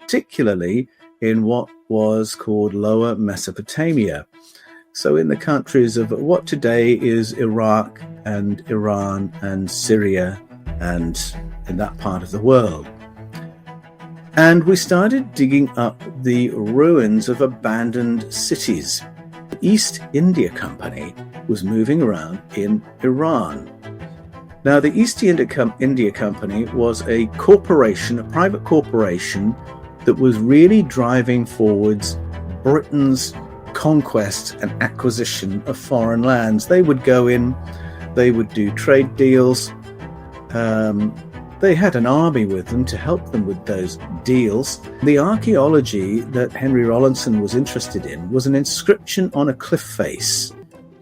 particularly in what was called Lower Mesopotamia. So in the countries of what today is Iraq and Iran and Syria and in that part of the world. And we started digging up the ruins of abandoned cities. The East India Company was moving around in Iran. Now, the East India Company was a corporation, a private corporation, that was really driving forwards Britain's conquest and acquisition of foreign lands. They would go in, they would do trade deals. They had an army with them to help them with those deals. The archaeology that Henry Rawlinson was interested in was an inscription on a cliff face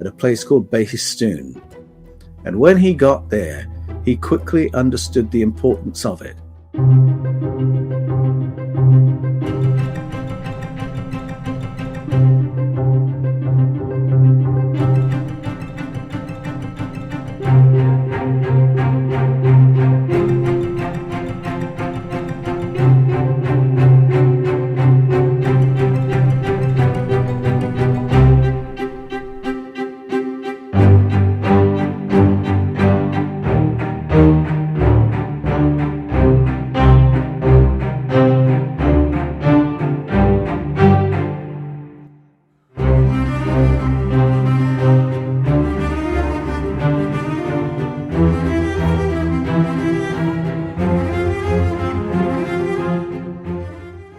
at a place called Behistun. And when he got there, he quickly understood the importance of it.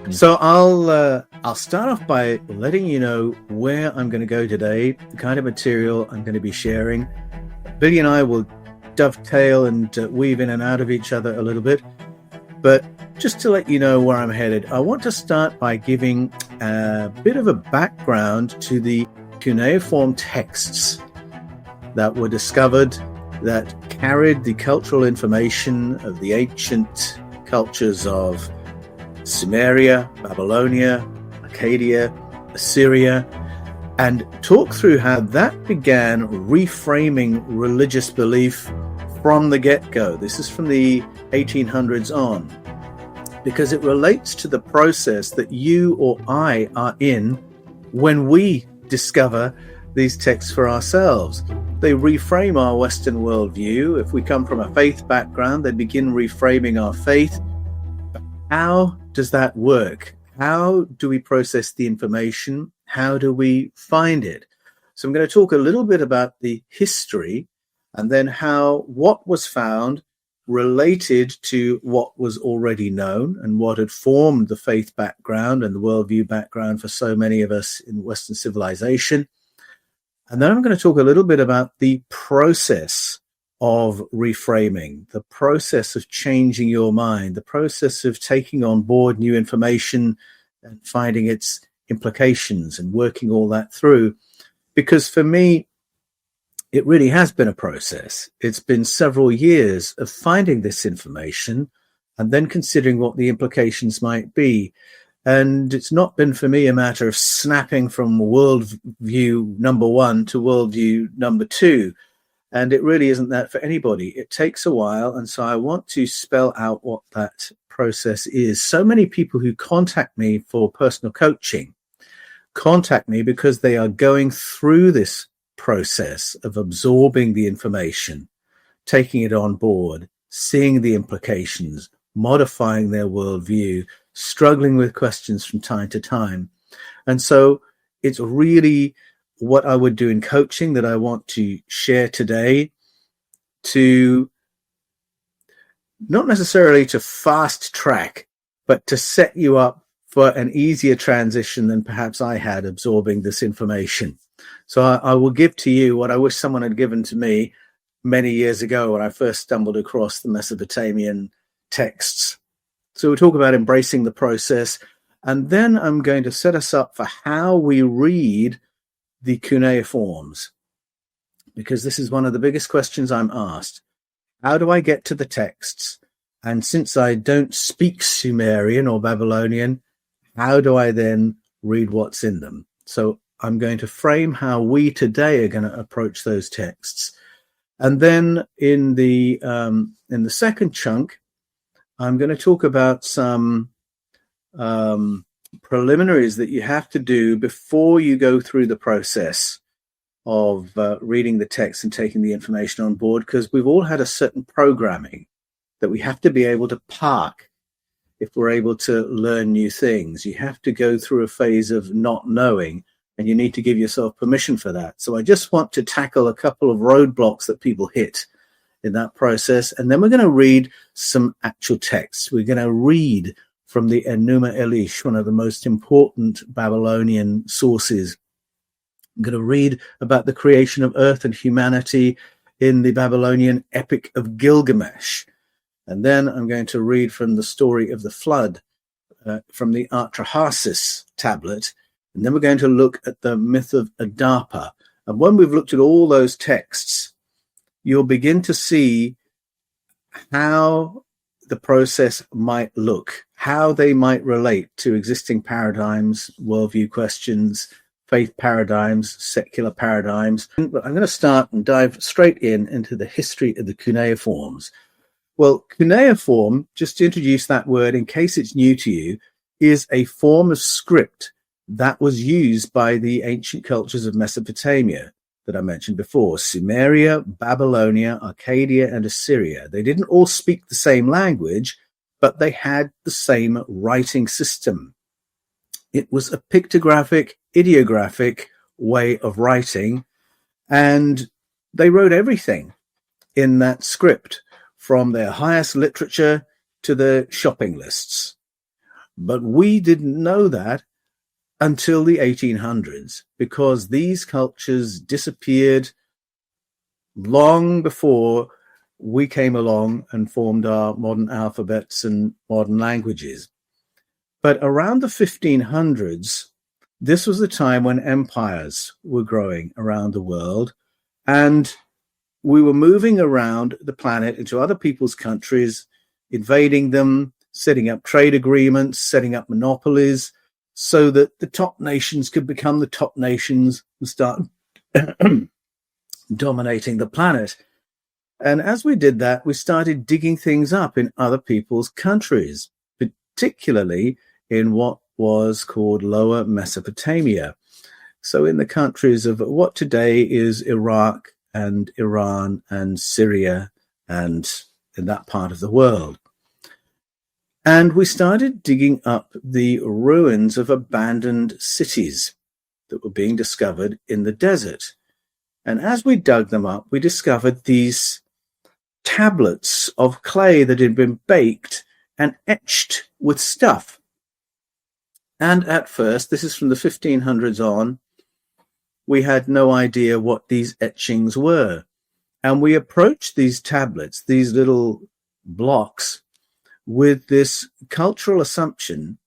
So I'll start off by letting you know where I'm going to go today, the kind of material I'm going to be sharing. Billy and I will dovetail and weave in and out of each other a little bit. But just to let you know where I'm headed, I want to start by giving a bit of a background to the cuneiform texts that were discovered that carried the cultural information of the ancient cultures of Sumeria, Babylonia, Arcadia, Assyria, and talk through how that began reframing religious belief from the get-go. This is from the 1800s on, because it relates to the process that you or I are in when we discover these texts for ourselves. They reframe our Western worldview. If we come from a faith background, they begin reframing our faith. How does that work? How do we process the information? How do we find it? So I'm going to talk a little bit about the history and then how what was found related to what was already known and what had formed the faith background and the worldview background for so many of us in Western civilization. And then I'm going to talk a little bit about the process of reframing, the process of changing your mind, the process of taking on board new information and finding its implications and working all that through. Because for me, it really has been a process. It's been several years of finding this information and then considering what the implications might be. And it's not been for me a matter of snapping from worldview number one to worldview number two. And it really isn't that for anybody. It takes a while. And so I want to spell out what that process is. So many people who contact me for personal coaching contact me because they are going through this process of absorbing the information, taking it on board, seeing the implications, modifying their worldview, struggling with questions from time to time. And so it's really what I would do in coaching that I want to share today, to not necessarily to fast track, but to set you up for an easier transition than perhaps I had absorbing this information. So I will give to you what I wish someone had given to me many years ago when I first stumbled across the Mesopotamian texts. So we'll talk about embracing the process, and then I'm going to set us up for how we read the cuneiforms, because this is one of the biggest questions I'm asked. How do I get to the texts? And since I don't speak Sumerian or Babylonian, how do I then read what's in them? So I'm going to frame how we today are going to approach those texts. And then in the second chunk, I'm going to talk about some preliminaries that you have to do before you go through the process of reading the text and taking the information on board, because we've all had a certain programming that we have to be able to park if we're able to learn new things. You have to go through a phase of not knowing, and you need to give yourself permission for that. So I just want to tackle a couple of roadblocks that people hit in that process, and then we're going to read some actual texts. We're going to read from the Enuma Elish, one of the most important Babylonian sources. I'm going to read about the creation of earth and humanity in the Babylonian epic of Gilgamesh. And then I'm going to read from the story of the flood from the Atrahasis tablet. And then we're going to look at the myth of Adapa. And when we've looked at all those texts, you'll begin to see how the process might look, how they might relate to existing paradigms, worldview questions, faith paradigms, secular paradigms. But I'm going to start and dive straight into the history of the cuneiforms. Well, cuneiform, just to introduce that word in case it's new to you, is a form of script that was used by the ancient cultures of Mesopotamia that I mentioned before: Sumeria, Babylonia, Arcadia, and Assyria. They didn't all speak the same language, but they had the same writing system. It was a pictographic, ideographic way of writing, and they wrote everything in that script, from their highest literature to the shopping lists. But we didn't know that until the 1800s, because these cultures disappeared long before we came along and formed our modern alphabets and modern languages. But around the 1500s, this was the time when empires were growing around the world, and we were moving around the planet into other people's countries, invading them, setting up trade agreements, setting up monopolies, so that the top nations could become the top nations and start dominating the planet. And as we did that, we started digging things up in other people's countries, particularly in what was called Lower Mesopotamia. So in the countries of what today is Iraq and Iran and Syria and in that part of the world. And we started digging up the ruins of abandoned cities that were being discovered in the desert. And as we dug them up, we discovered these tablets of clay that had been baked and etched with stuff. And at first, this is from the 1500s on, we had no idea what these etchings were. And we approached these tablets, these little blocks, with this cultural assumption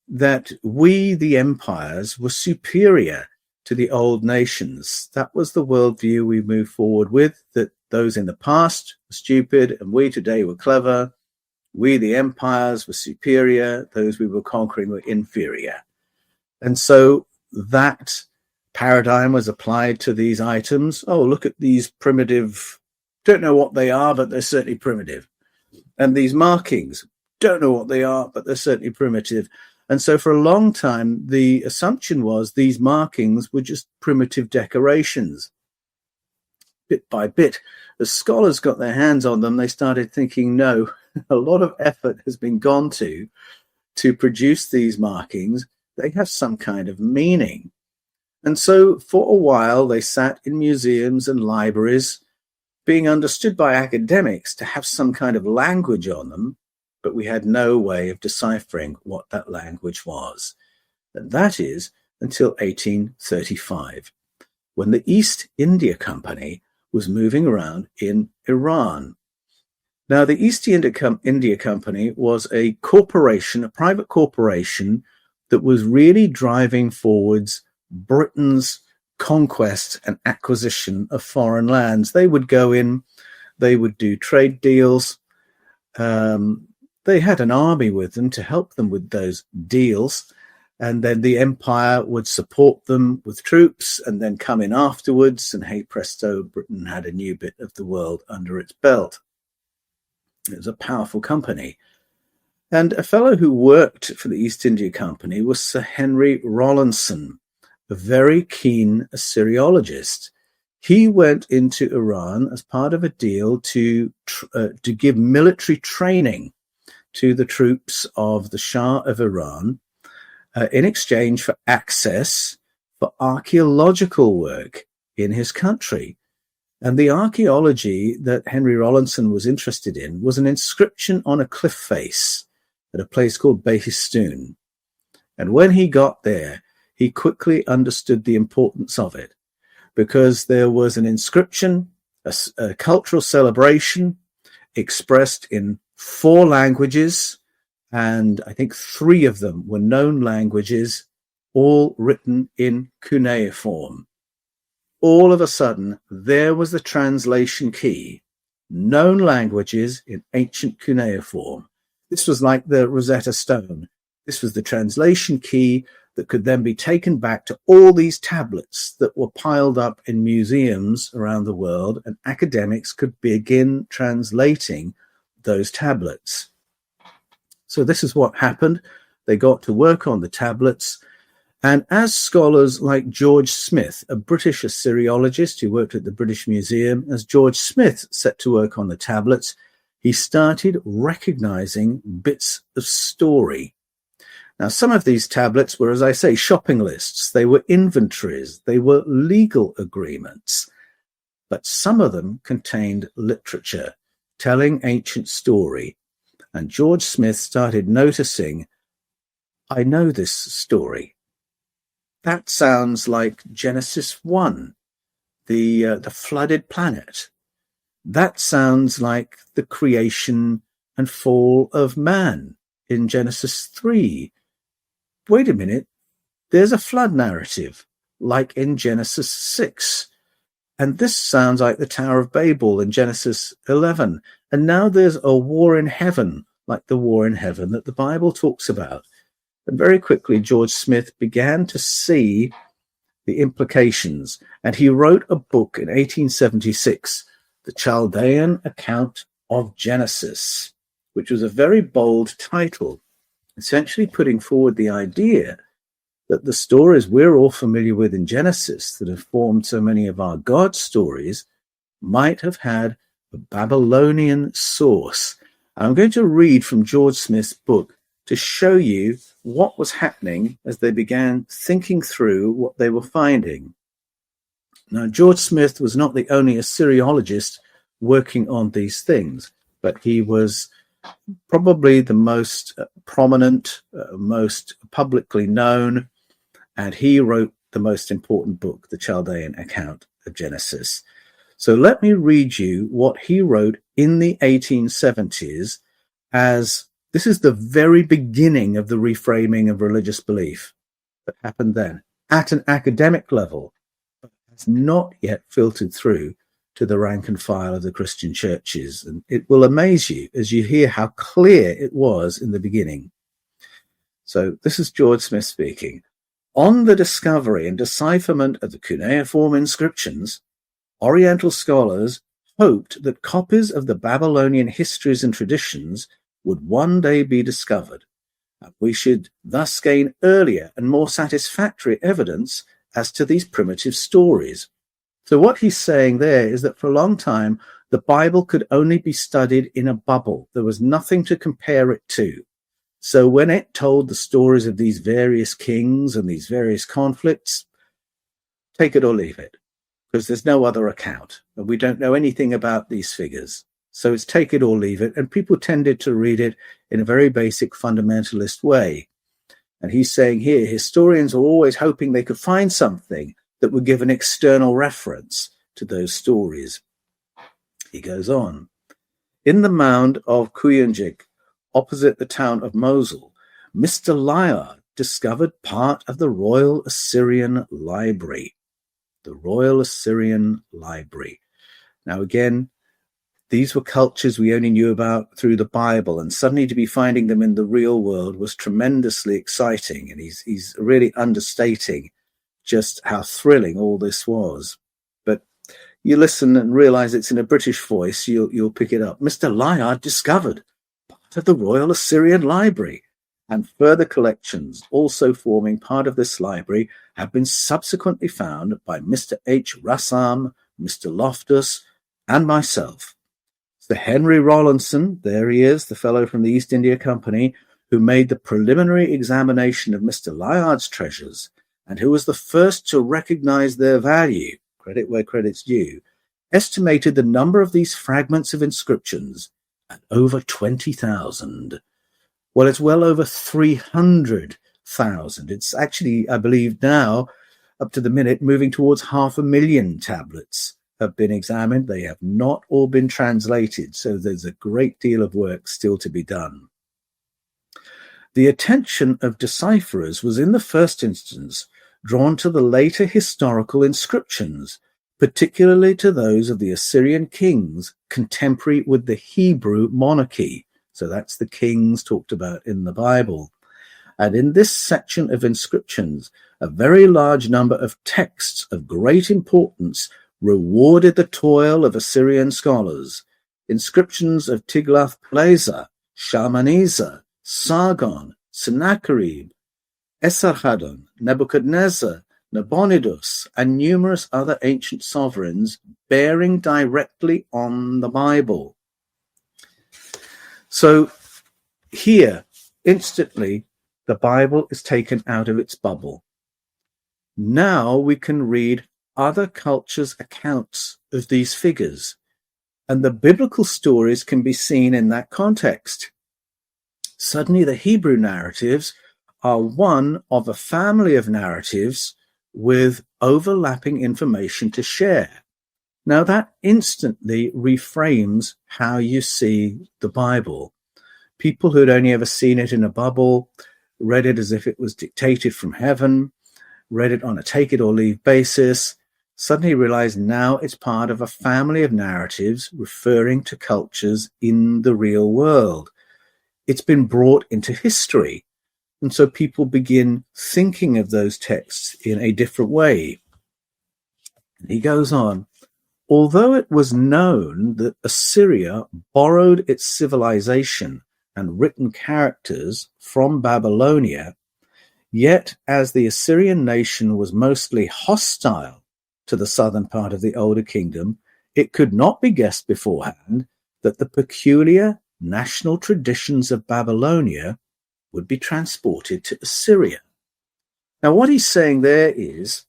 that we, the empires, were superior to the old nations. That was the worldview we moved forward with, that those in the past were stupid and we today were clever. We, the empires, were superior. Those we were conquering were inferior. And so that paradigm was applied to these items. Oh, look at these primitive, don't know what they are, but they're certainly primitive. And these markings, don't know what they are, but they're certainly primitive. And so for a long time, the assumption was these markings were just primitive decorations. Bit by bit, as scholars got their hands on them, they started thinking, no, a lot of effort has been gone to produce these markings. They have some kind of meaning. And so for a while, they sat in museums and libraries, being understood by academics to have some kind of language on them, but we had no way of deciphering what that language was. And that is until 1835, when the East India Company was moving around in Iran. Now, the East India Company was a corporation, a private corporation, that was really driving forwards Britain's conquest and acquisition of foreign lands. They would go in, they would do trade deals. They had an army with them to help them with those deals. And then the empire would support them with troops and then come in afterwards. And hey, presto, Britain had a new bit of the world under its belt. It was a powerful company. And a fellow who worked for the East India Company was Sir Henry Rawlinson, a very keen Assyriologist. He went into Iran as part of a deal to give military training to the troops of the Shah of Iran in exchange for access for archaeological work in his country. And the archaeology that Henry Rawlinson was interested in was an inscription on a cliff face at a place called Behistun. And when he got there, he quickly understood the importance of it, because there was an inscription, a cultural celebration expressed in 4 languages, and I think 3 of them were known languages, all written in cuneiform. All of a sudden, there was the translation key, known languages in ancient cuneiform. This was like the Rosetta Stone. This was the translation key that could then be taken back to all these tablets that were piled up in museums around the world, and academics could begin translating those tablets. So this is what happened. They got to work on the tablets. And as scholars like George Smith, a British Assyriologist who worked at the British Museum, as George Smith set to work on the tablets, he started recognizing bits of story. Now, some of these tablets were, as I say, shopping lists. They were inventories. They were legal agreements. But some of them contained literature, telling ancient story. And George Smith started noticing, I know this story. That sounds like Genesis 1, the flooded planet. That sounds like the creation and fall of man in Genesis 3. Wait a minute, there's a flood narrative, like in Genesis 6. And this sounds like the Tower of Babel in Genesis 11. And now there's a war in heaven, like the war in heaven that the Bible talks about. And very quickly, George Smith began to see the implications. And he wrote a book in 1876, The Chaldean Account of Genesis, which was a very bold title, essentially putting forward the idea that the stories we're all familiar with in Genesis that have formed so many of our God stories might have had a Babylonian source. I'm going to read from George Smith's book to show you what was happening as they began thinking through what they were finding. Now, George Smith was not the only Assyriologist working on these things, but he was probably the most prominent, most publicly known, and he wrote the most important book, the Chaldean Account of Genesis. So let me read you what he wrote in the 1870s, as this is the very beginning of the reframing of religious belief that happened then at an academic level, but has not yet filtered through to the rank and file of the Christian churches. And it will amaze you as you hear how clear it was in the beginning. So this is George Smith speaking. On the discovery and decipherment of the cuneiform inscriptions, Oriental scholars hoped that copies of the Babylonian histories and traditions would one day be discovered, and we should thus gain earlier and more satisfactory evidence as to these primitive stories. So what he's saying there is that for a long time, the Bible could only be studied in a bubble. There was nothing to compare it to. So when it told the stories of these various kings and these various conflicts, take it or leave it, because there's no other account, and we don't know anything about these figures. So it's take it or leave it, and people tended to read it in a very basic fundamentalist way. And he's saying here, historians are always hoping they could find something that would give an external reference to those stories. He goes on. In the mound of Kuyunjik, opposite the town of Mosul, Mr. Layard discovered part of the Royal Assyrian Library. The Royal Assyrian Library. Now again, these were cultures we only knew about through the Bible, and suddenly to be finding them in the real world was tremendously exciting. And he's really understating just how thrilling all this was. But you listen and realize it's in a British voice, you'll pick it up. Mr. Layard discovered part part of the Royal Assyrian Library, and further collections also forming part of this library have been subsequently found by Mr. H. Rassam, Mr. Loftus, and myself. Sir Henry Rawlinson, there he is, the fellow from the East India Company, who made the preliminary examination of Mr. Layard's treasures, and who was the first to recognize their value, credit where credit's due, estimated the number of these fragments of inscriptions at over 20,000. Well, it's well over 300,000. It's actually, I believe now, up to the minute, moving towards 500,000 tablets have been examined. They have not all been translated, so there's a great deal of work still to be done. The attention of decipherers was in the first instance drawn to the later historical inscriptions, particularly to those of the Assyrian kings contemporary with the Hebrew monarchy. So that's the kings talked about in the Bible. And in this section of inscriptions, a very large number of texts of great importance rewarded the toil of Assyrian scholars. Inscriptions of Tiglath-Pileser, Shalmaneser, Sargon, Sennacherib, Esarhaddon, Nebuchadnezzar, Nabonidus, and numerous other ancient sovereigns bearing directly on the Bible. So here, instantly, the Bible is taken out of its bubble. Now we can read other cultures' accounts of these figures, and the biblical stories can be seen in that context. Suddenly, the Hebrew narratives are one of a family of narratives with overlapping information to share. Now, that instantly reframes how you see the Bible. People who'd only ever seen it in a bubble, read it as if it was dictated from heaven, read it on a take-it-or-leave basis, suddenly realize now it's part of a family of narratives referring to cultures in the real world. It's been brought into history, and so people begin thinking of those texts in a different way. And he goes on, although it was known that Assyria borrowed its civilization and written characters from Babylonia, yet as the Assyrian nation was mostly hostile to the southern part of the older kingdom, it could not be guessed beforehand that the peculiar national traditions of Babylonia would be transported to Assyria. Now, what he's saying there is,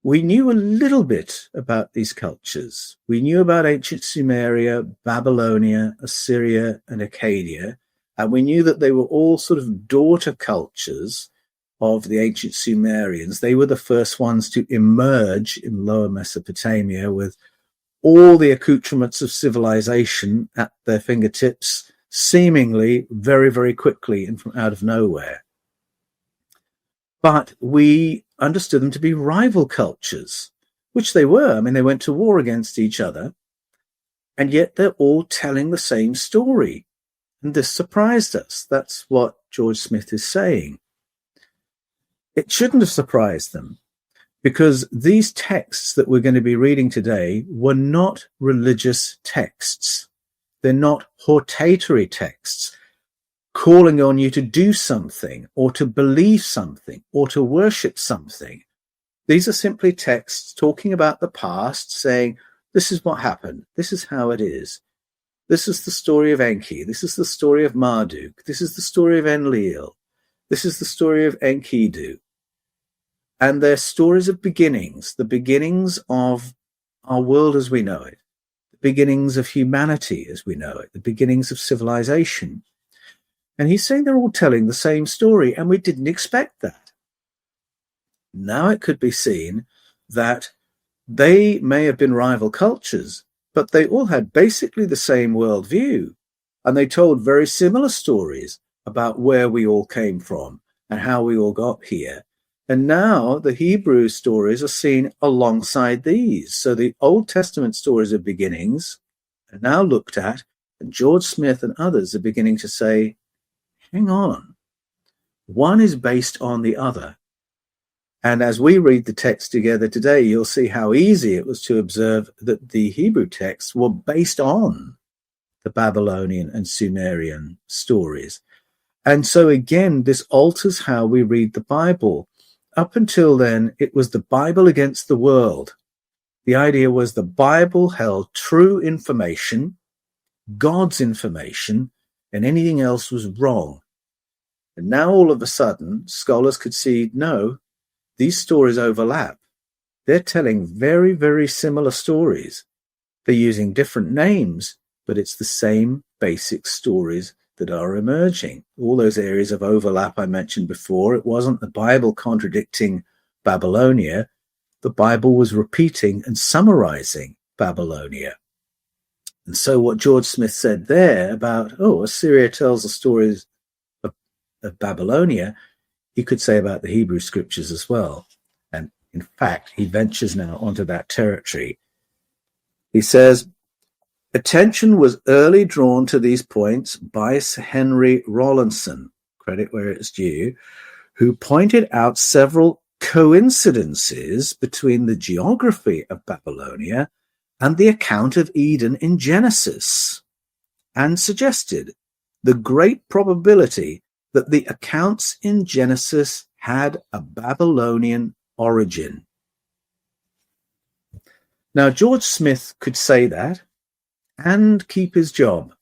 we knew a little bit about these cultures. We knew about ancient Sumeria, Babylonia, Assyria, and Akkadia, and we knew that they were all sort of daughter cultures of the ancient Sumerians. They were the first ones to emerge in lower Mesopotamia with all the accoutrements of civilization at their fingertips, seemingly very, very quickly and from out of nowhere. But we understood them to be rival cultures, which they were. I mean, they went to war against each other, and yet they're all telling the same story. And this surprised us. That's what George Smith is saying. It shouldn't have surprised them, because these texts that we're going to be reading today were not religious texts. They're not hortatory texts calling on you to do something or to believe something or to worship something. These are simply texts talking about the past, saying, this is what happened. This is how it is. This is the story of Enki. This is the story of Marduk. This is the story of Enlil. This is the story of Enkidu. And they're stories of beginnings, the beginnings of our world as we know it, the beginnings of humanity as we know it, the beginnings of civilization. And he's saying they're all telling the same story, and we didn't expect that. Now it could be seen that they may have been rival cultures, but they all had basically the same worldview, and they told very similar stories about where we all came from and how we all got here. And now the Hebrew stories are seen alongside these. So the Old Testament stories of beginnings are now looked at, and George Smith and others are beginning to say, hang on, one is based on the other. And as we read the text together today, you'll see how easy it was to observe that the Hebrew texts were based on the Babylonian and Sumerian stories. And so again, this alters how we read the Bible. Up until then, it was the Bible against the world. The idea was the Bible held true information, God's information, and anything else was wrong. And now all of a sudden, scholars could see, no, these stories overlap. They're telling very, very similar stories. They're using different names, but it's the same basic stories that are emerging. All those areas of overlap I mentioned before, it wasn't the Bible contradicting Babylonia. The Bible was repeating and summarizing Babylonia. And so what George Smith said there about, Assyria tells the stories of Babylonia, he could say about the Hebrew scriptures as well. And in fact, he ventures now onto that territory. He says, attention was early drawn to these points by Sir Henry Rawlinson, credit where it's due, who pointed out several coincidences between the geography of Babylonia and the account of Eden in Genesis, and suggested the great probability that the accounts in Genesis had a Babylonian origin. Now, George Smith could say that and keep his job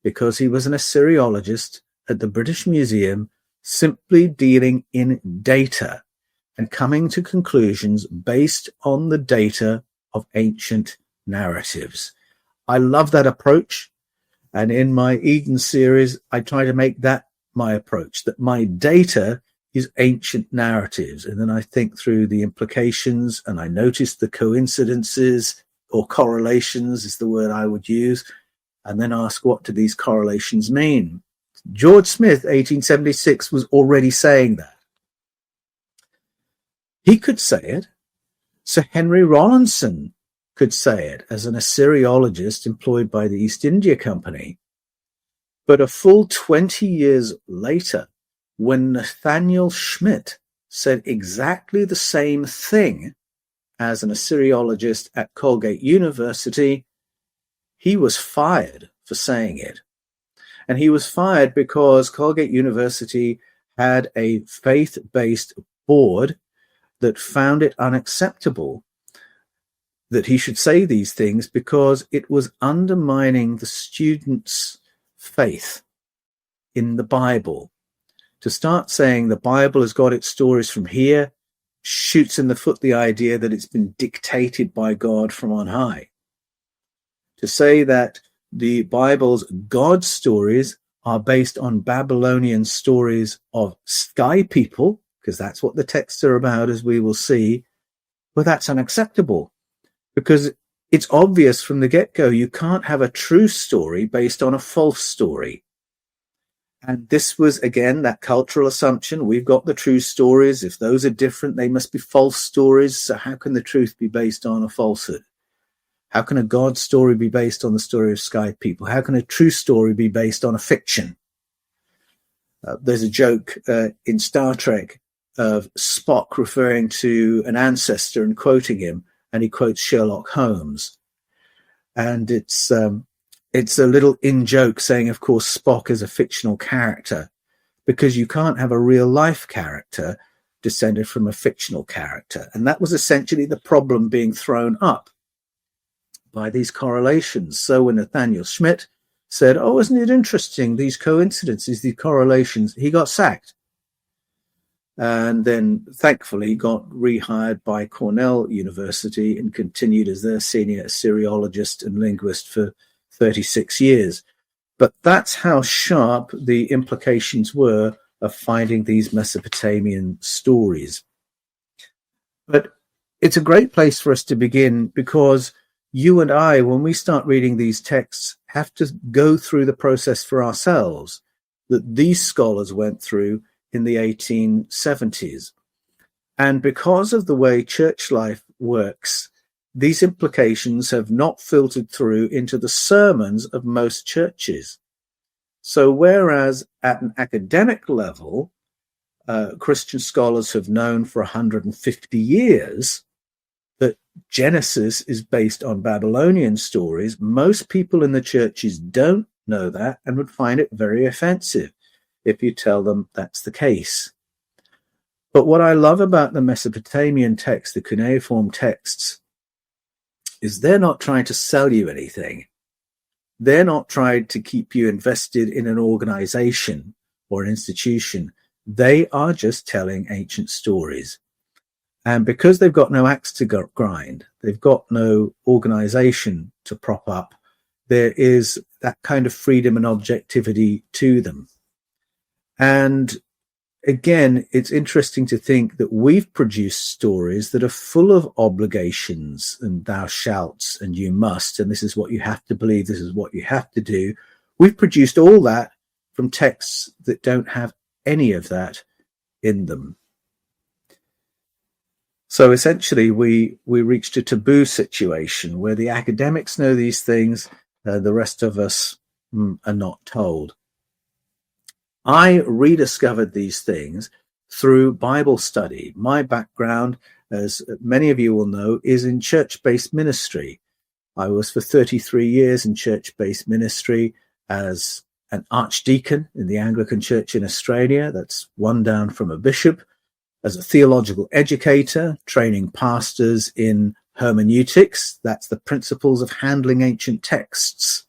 because he was an Assyriologist at the British Museum, simply dealing in data and coming to conclusions based on the data of ancient narratives. I love that approach. And in my Eden series, I try to make that my approach, that my data is ancient narratives. And then I think through the implications and I notice the coincidences or correlations is the word I would use. And then ask, what do these correlations mean? George Smith, 1876, was already saying that. He could say it. Sir Henry Rawlinson could say it as an Assyriologist employed by the East India Company. But a full 20 years later, when Nathaniel Schmidt said exactly the same thing as an Assyriologist at Colgate University, he was fired for saying it. And he was fired because Colgate University had a faith-based board that found it unacceptable that he should say these things because it was undermining the students' faith in the Bible. To start saying the Bible has got its stories from here shoots in the foot the idea that it's been dictated by God from on high. To say that the Bible's God stories are based on Babylonian stories of sky people, because that's what the texts are about, as we will see, well, that's unacceptable. Because it's obvious from the get-go, you can't have a true story based on a false story. And this was, again, that cultural assumption. We've got the true stories. If those are different, they must be false stories. So how can the truth be based on a falsehood? How can a God story be based on the story of sky people? How can a true story be based on a fiction? There's a joke in Star Trek of Spock referring to an ancestor and quoting him, and he quotes Sherlock Holmes. And it's a little in-joke saying, of course, Spock is a fictional character, because you can't have a real-life character descended from a fictional character. And that was essentially the problem being thrown up by these correlations. So when Nathaniel Schmidt said, oh, isn't it interesting, these coincidences, these correlations, he got sacked. And then, thankfully, got rehired by Cornell University and continued as their senior Assyriologist and linguist for 36 years. But that's how sharp the implications were of finding these Mesopotamian stories. But it's a great place for us to begin, because you and I, when we start reading these texts, have to go through the process for ourselves that these scholars went through in the 1870s. And because of the way church life works, these implications have not filtered through into the sermons of most churches. So whereas at an academic level, Christian scholars have known for 150 years that Genesis is based on Babylonian stories, most people in the churches don't know that and would find it very offensive if you tell them that's the case. But what I love about the Mesopotamian texts, the Cuneiform texts, is they're not trying to sell you anything. They're not trying to keep you invested in an organization or an institution. They are just telling ancient stories. And because they've got no axe to grind, they've got no organization to prop up, there is that kind of freedom and objectivity to them. And again, it's interesting to think that we've produced stories that are full of obligations and thou shalts and you must, and this is what you have to believe, this is what you have to do. We've produced all that from texts that don't have any of that in them. So essentially, we reached a taboo situation where the academics know these things, the rest of us are not told. I rediscovered these things through Bible study. My background, as many of you will know, is in church-based ministry. I was for 33 years in church-based ministry as an archdeacon in the Anglican Church in Australia. That's one down from a bishop. As a theological educator, training pastors in hermeneutics, that's the principles of handling ancient texts,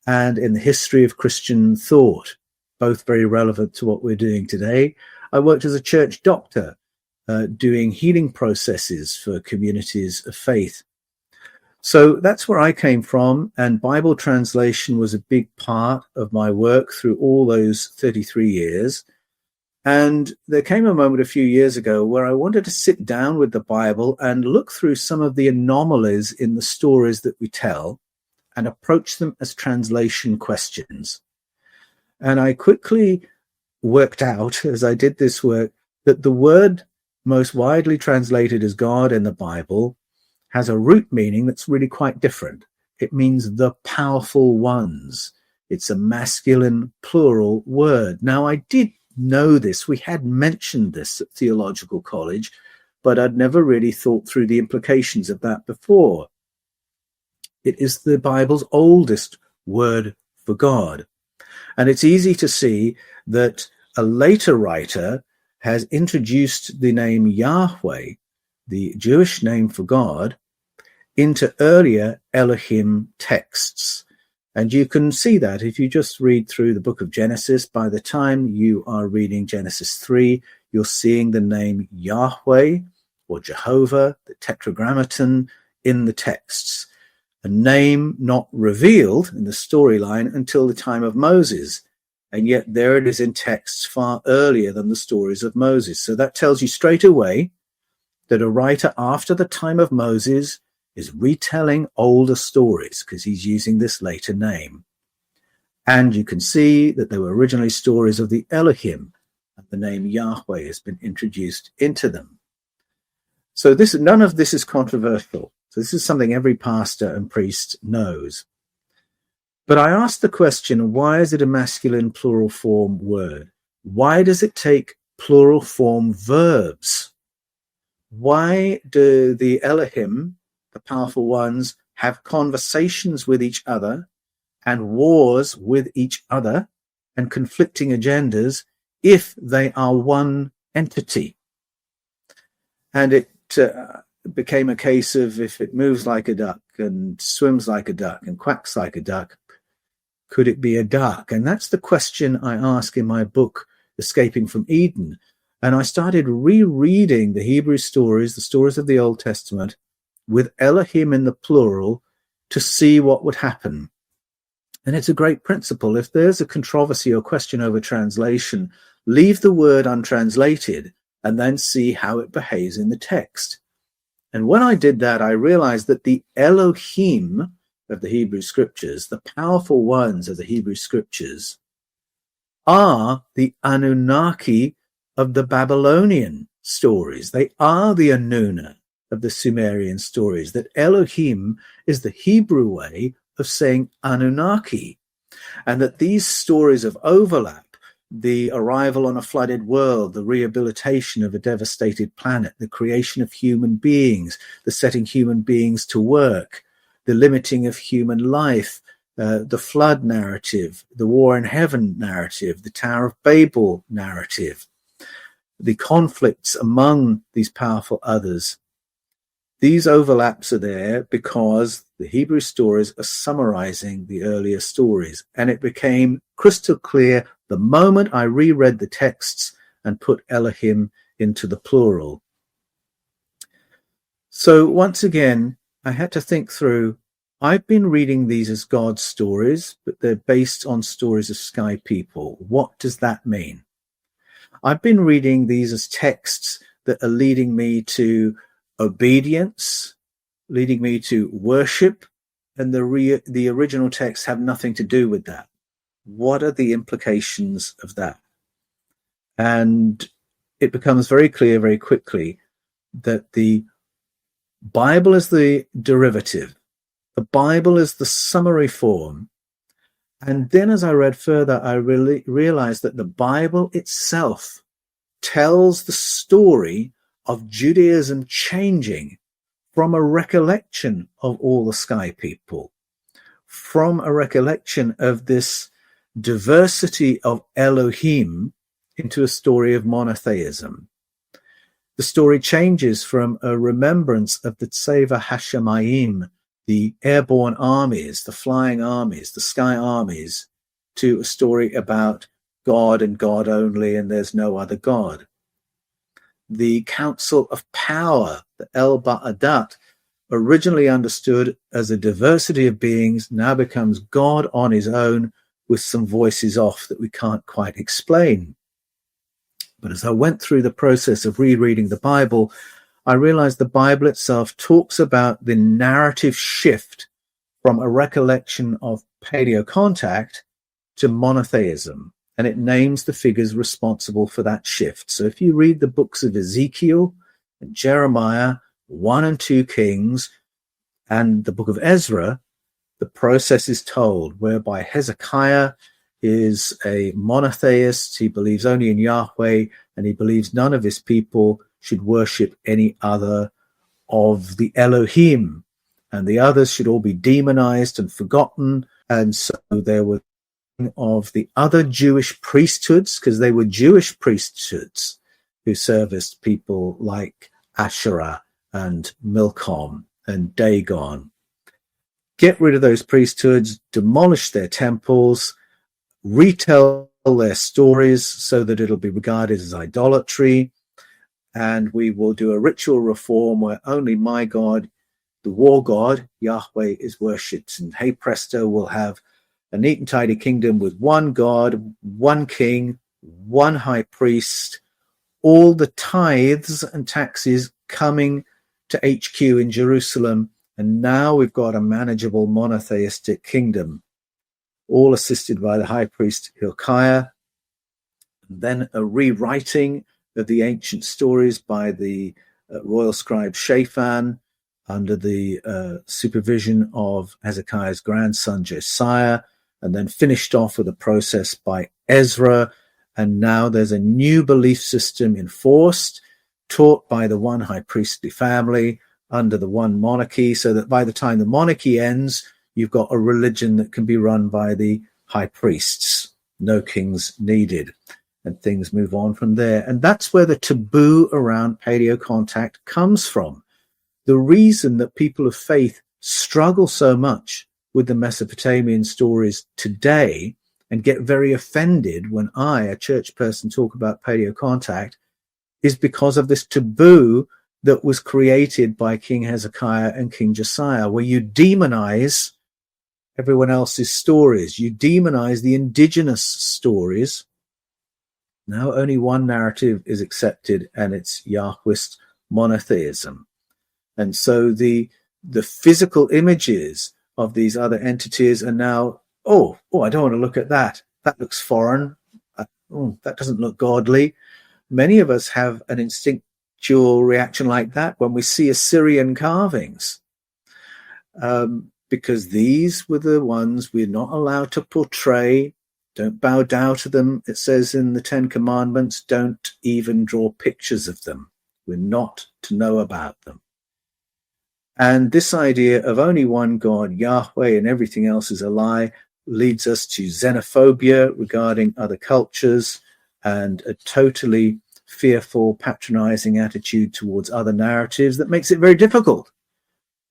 and in the history of Christian thought, both very relevant to what we're doing today. I worked as a church doctor, doing healing processes for communities of faith. So that's where I came from, and Bible translation was a big part of my work through all those 33 years. And there came a moment a few years ago where I wanted to sit down with the Bible and look through some of the anomalies in the stories that we tell and approach them as translation questions. And I quickly worked out, as I did this work, that the word most widely translated as God in the Bible has a root meaning that's really quite different. It means the powerful ones. It's a masculine plural word. Now, I did know this. We had mentioned this at theological college, but I'd never really thought through the implications of that before. It is the Bible's oldest word for God. And it's easy to see that a later writer has introduced the name Yahweh, the Jewish name for God, into earlier Elohim texts. And you can see that if you just read through the book of Genesis. By the time you are reading Genesis 3, you're seeing the name Yahweh or Jehovah, the tetragrammaton, in the texts. A name not revealed in the storyline until the time of Moses. And yet there it is in texts far earlier than the stories of Moses. So that tells you straight away that a writer after the time of Moses is retelling older stories because he's using this later name. And you can see that there were originally stories of the Elohim, and the name Yahweh has been introduced into them. So none of this is controversial. So this is something every pastor and priest knows. But I asked the question, why is it a masculine plural form word? Why does it take plural form verbs? Why do the Elohim, the powerful ones, have conversations with each other and wars with each other and conflicting agendas if they are one entity? And it became a case of, if it moves like a duck and swims like a duck and quacks like a duck, could it be a duck? And that's the question I ask in my book, Escaping from Eden. And I started rereading the Hebrew stories, the stories of the Old Testament, with Elohim in the plural to see what would happen. And it's a great principle. If there's a controversy or question over translation, leave the word untranslated and then see how it behaves in the text. And when I did that, I realized that the Elohim of the Hebrew scriptures, the powerful ones of the Hebrew scriptures, are the Anunnaki of the Babylonian stories. They are the Enuma of the Sumerian stories. That Elohim is the Hebrew way of saying Anunnaki. And that these stories of overlap the arrival on a flooded world, the rehabilitation of a devastated planet, the creation of human beings, the setting human beings to work, the limiting of human life, the flood narrative, the war in heaven narrative, the Tower of Babel narrative, the conflicts among these powerful others. These overlaps are there because the Hebrew stories are summarizing the earlier stories, and it became crystal clear the moment I reread the texts and put Elohim into the plural. So once again, I had to think through, I've been reading these as God's stories, but they're based on stories of sky people. What does that mean? I've been reading these as texts that are leading me to obedience, leading me to worship, and the original texts have nothing to do with that. What are the implications of that? And it becomes very clear very quickly that the Bible is the derivative. The Bible is the summary form. And then as I read further, I really realized that the Bible itself tells the story of Judaism changing from a recollection of all the sky people, from a recollection of this diversity of Elohim into a story of monotheism. The story changes from a remembrance of the Tseva Hashemayim, the airborne armies, the flying armies, the sky armies, to a story about God and God only, and there's no other God. The Council of Power, the El Ba'adat, originally understood as a diversity of beings, now becomes God on his own with some voices off that we can't quite explain. But as I went through the process of rereading the Bible, I realized the Bible itself talks about the narrative shift from a recollection of paleocontact to monotheism, and it names the figures responsible for that shift. So if you read the books of Ezekiel and Jeremiah, 1 and 2 Kings, and the book of Ezra, the process is told whereby Hezekiah is a monotheist. He believes only in Yahweh, and he believes none of his people should worship any other of the Elohim, and the others should all be demonized and forgotten. And so there were of the other Jewish priesthoods, because they were Jewish priesthoods who serviced people like Asherah and Milcom and Dagon. Get rid of those priesthoods, demolish their temples, retell their stories so that it'll be regarded as idolatry, and we will do a ritual reform where only my God, the war God, Yahweh, is worshipped. And hey presto, we'll have a neat and tidy kingdom with one God, one king, one high priest, all the tithes and taxes coming to HQ in Jerusalem. And now we've got a manageable monotheistic kingdom, all assisted by the high priest Hilkiah. And then a rewriting of the ancient stories by the royal scribe Shaphan under the supervision of Hezekiah's grandson Josiah, and then finished off with a process by Ezra. And now there's a new belief system enforced, taught by the one high priestly family under the one monarchy, so that by the time the monarchy ends, you've got a religion that can be run by the high priests, no kings needed, and things move on from there. And that's where the taboo around paleocontact comes from. The reason that people of faith struggle so much with the Mesopotamian stories today and get very offended when I, a church person, talk about paleocontact is because of this taboo that was created by King Hezekiah and King Josiah, where you demonize everyone else's stories. You demonize the indigenous stories. Now only one narrative is accepted, and it's Yahwist monotheism. And so the physical images of these other entities are now, oh, I don't want to look at that. That looks foreign. That doesn't look godly. Many of us have an instinctual reaction like that when we see Assyrian carvings, because these were the ones we're not allowed to portray Don't bow down to them, it says in the Ten Commandments. Don't even draw pictures of them. We're not to know about them. And this idea of only one God, Yahweh, and everything else is a lie, leads us to xenophobia regarding other cultures and a totally fearful, patronizing attitude towards other narratives that makes it very difficult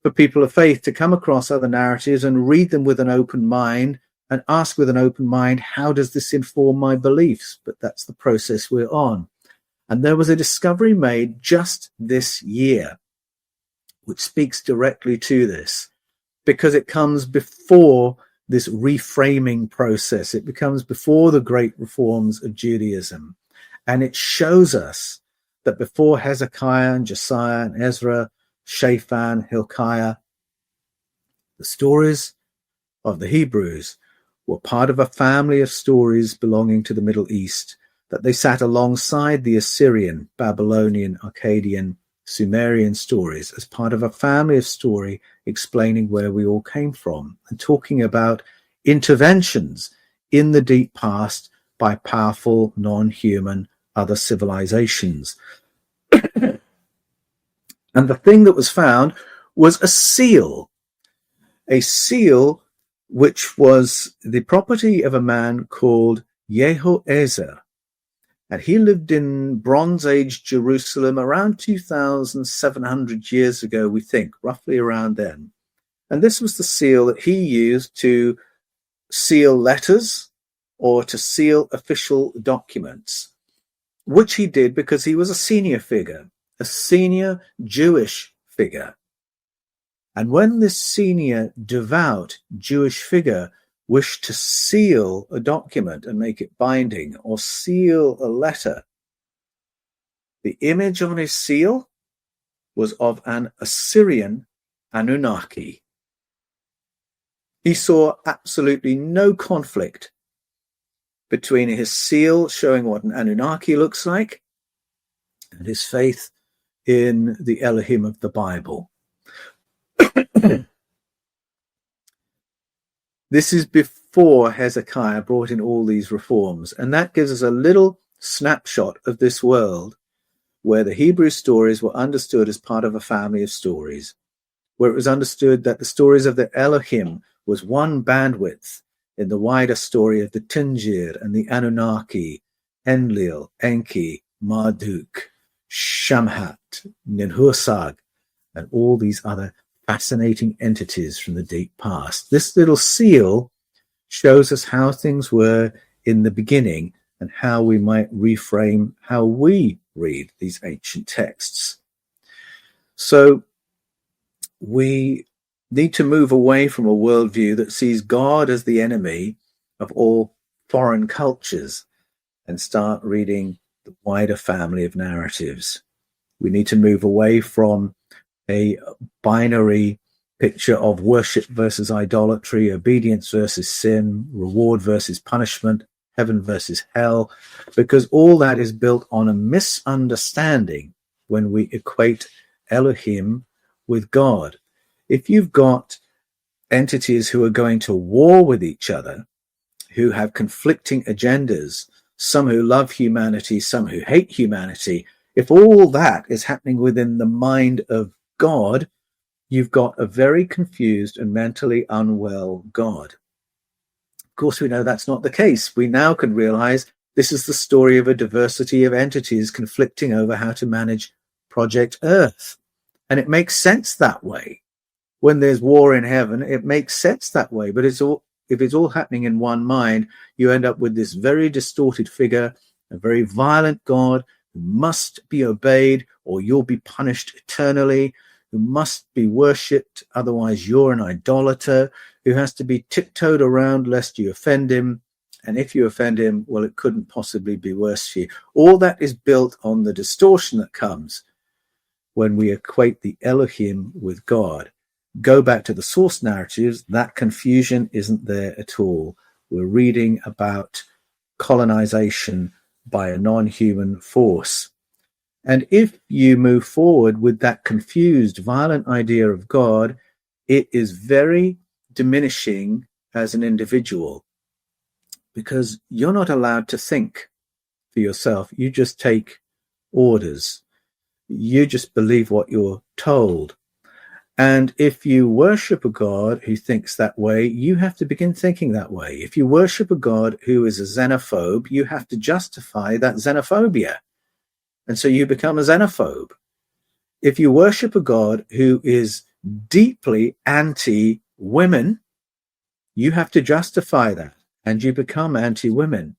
for people of faith to come across other narratives and read them with an open mind and ask with an open mind, how does this inform my beliefs? But that's the process we're on. And there was a discovery made just this year, which speaks directly to this, because it comes before this reframing process. It becomes before the great reforms of Judaism. And it shows us that before Hezekiah and Josiah and Ezra, Shaphan, Hilkiah, the stories of the Hebrews were part of a family of stories belonging to the Middle East, that they sat alongside the Assyrian, Babylonian, Akkadian, Sumerian stories as part of a family of story explaining where we all came from and talking about interventions in the deep past by powerful, non-human other civilizations. And the thing that was found was a seal which was the property of a man called Jehoezer. And he lived in Bronze Age Jerusalem around 2,700 years ago, we think, roughly around then. And this was the seal that he used to seal letters or to seal official documents, which he did because he was a senior figure, a senior Jewish figure. And when this senior devout Jewish figure wished to seal a document and make it binding, or seal a letter, the image on his seal was of an Assyrian Anunnaki. He saw absolutely no conflict between his seal showing what an Anunnaki looks like and his faith in the Elohim of the Bible. This is before Hezekiah brought in all these reforms, and that gives us a little snapshot of this world where the Hebrew stories were understood as part of a family of stories, where it was understood that the stories of the Elohim was one bandwidth in the wider story of the Tingir and the Anunnaki, Enlil, Enki, Marduk, Shamhat, Ninhursag, and all these other fascinating entities from the deep past. This little seal shows us how things were in the beginning and how we might reframe how we read these ancient texts. So we need to move away from a worldview that sees God as the enemy of all foreign cultures and start reading the wider family of narratives. We need to move away from a binary picture of worship versus idolatry, obedience versus sin, reward versus punishment, heaven versus hell, because all that is built on a misunderstanding when we equate Elohim with God. If you've got entities who are going to war with each other, who have conflicting agendas, some who love humanity, some who hate humanity, if all that is happening within the mind of God, you've got a very confused and mentally unwell God. Of course, we know that's not the case. We now can realize this is the story of a diversity of entities conflicting over how to manage Project Earth. And it makes sense that way. When there's war in heaven, it makes sense that way. But if it's all happening in one mind, you end up with this very distorted figure, a very violent God who must be obeyed or you'll be punished eternally, who must be worshipped, otherwise you're an idolater, who has to be tiptoed around lest you offend him. And if you offend him, well, it couldn't possibly be worse for you. All that is built on the distortion that comes when we equate the Elohim with God. Go back to the source narratives, that confusion isn't there at all. We're reading about colonization by a non-human force. And if you move forward with that confused, violent idea of God, it is very diminishing as an individual, because you're not allowed to think for yourself. You just take orders. You just believe what you're told. And if you worship a God who thinks that way, you have to begin thinking that way. If you worship a God who is a xenophobe, you have to justify that xenophobia. And so you become a xenophobe. If you worship a God who is deeply anti-women, you have to justify that, and you become anti-women.